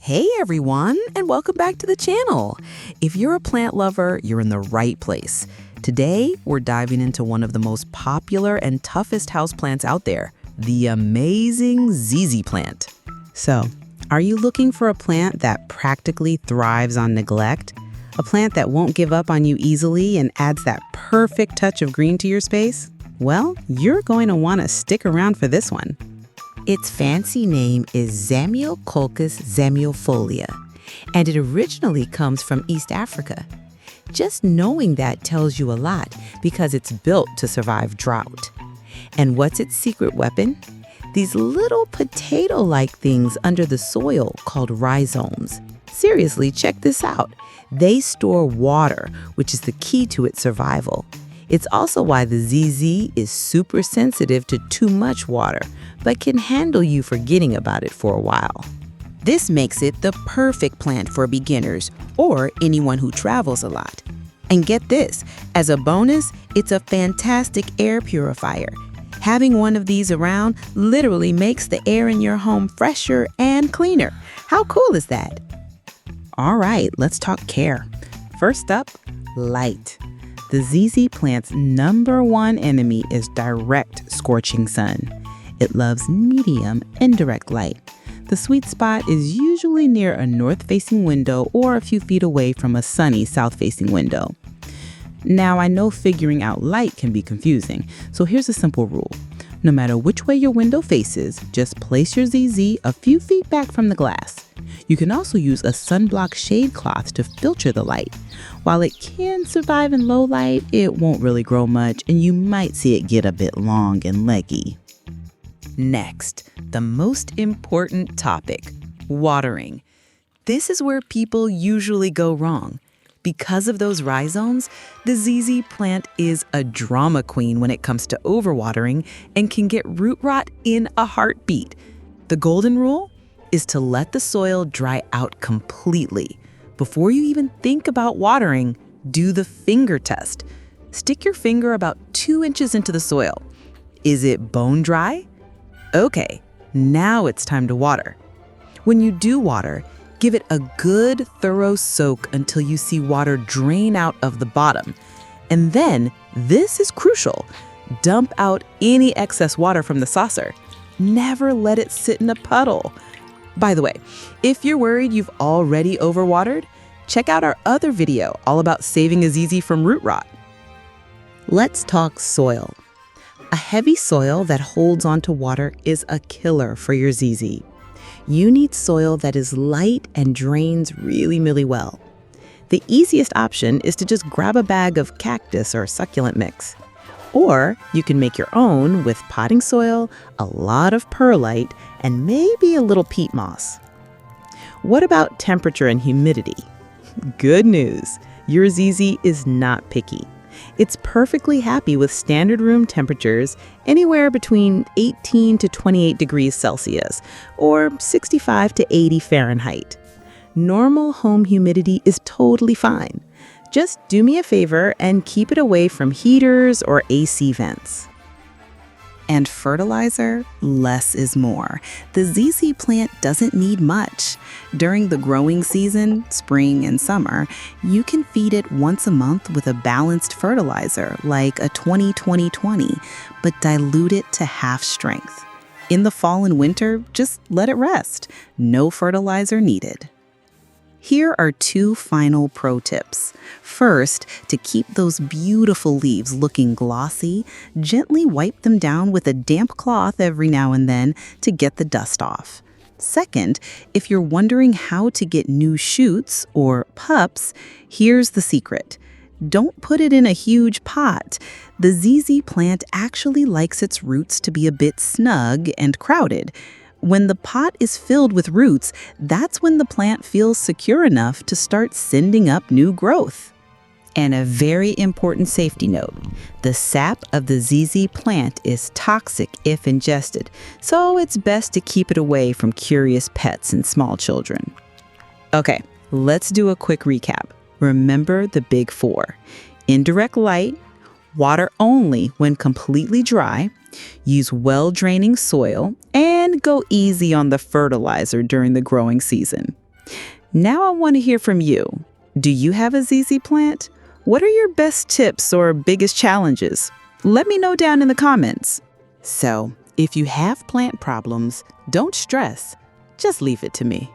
Hey everyone, and welcome back to the channel. If you're a plant lover, you're in the right place. Today, we're diving into one of the most popular and toughest houseplants out there, the amazing ZZ plant. So, are you looking for a plant that practically thrives on neglect? A plant that won't give up on you easily and adds that perfect touch of green to your space? Well, you're going to want to stick around for this one. Its fancy name is Zamioculcas Zamiofolia, and it originally comes from East Africa. Just knowing that tells you a lot because it's built to survive drought. And what's its secret weapon? These little potato-like things under the soil called rhizomes. Seriously, check this out. They store water, which is the key to its survival. It's also why the ZZ is super sensitive to too much water, but can handle you forgetting about it for a while. This makes it the perfect plant for beginners or anyone who travels a lot. And get this, as a bonus, it's a fantastic air purifier. Having one of these around literally makes the air in your home fresher and cleaner. How cool is that? All right, let's talk care. First up, light. The ZZ plant's #1 enemy is direct scorching sun. It loves medium and direct light. The sweet spot is usually near a north-facing window or a few feet away from a sunny south-facing window. Now, I know figuring out light can be confusing, so here's a simple rule. No matter which way your window faces, just place your ZZ a few feet back from the glass. You can also use a sunblock shade cloth to filter the light. While it can survive in low light, it won't really grow much, and you might see it get a bit long and leggy. Next, the most important topic, watering. This is where people usually go wrong. Because of those rhizomes, the ZZ plant is a drama queen when it comes to overwatering and can get root rot in a heartbeat. The golden rule is to let the soil dry out completely. Before you even think about watering, do the finger test. Stick your finger about 2 inches into the soil. Is it bone dry? Okay, now it's time to water. When you do water, give it a good, thorough soak until you see water drain out of the bottom. And then, this is crucial, dump out any excess water from the saucer. Never let it sit in a puddle. By the way, if you're worried you've already overwatered, check out our other video all about saving a ZZ from root rot. Let's talk soil. A heavy soil that holds onto water is a killer for your ZZ. You need soil that is light and drains really well. The easiest option is to just grab a bag of cactus or succulent mix. Or you can make your own with potting soil, a lot of perlite, and maybe a little peat moss. What about temperature and humidity? Good news, your ZZ is not picky. It's perfectly happy with standard room temperatures anywhere between 18 to 28 degrees Celsius or 65 to 80 Fahrenheit. Normal home humidity is totally fine. Just do me a favor and keep it away from heaters or AC vents. And fertilizer, less is more. The ZZ plant doesn't need much. During the growing season, spring and summer, you can feed it once a month with a balanced fertilizer like a 20-20-20, but dilute it to half strength. In the fall and winter, just let it rest. No fertilizer needed. Here are 2 final pro tips. First, to keep those beautiful leaves looking glossy, gently wipe them down with a damp cloth every now and then to get the dust off. Second, if you're wondering how to get new shoots or pups, here's the secret. Don't put it in a huge pot. The ZZ plant actually likes its roots to be a bit snug and crowded. When the pot is filled with roots, that's when the plant feels secure enough to start sending up new growth. And a very important safety note, the sap of the ZZ plant is toxic if ingested, so it's best to keep it away from curious pets and small children. Okay, let's do a quick recap. Remember the big 4. Indirect light, water only when completely dry, use well-draining soil, and go easy on the fertilizer during the growing season. Now I want to hear from you. Do you have a ZZ plant? What are your best tips or biggest challenges? Let me know down in the comments. So, if you have plant problems, don't stress. Just leave it to me.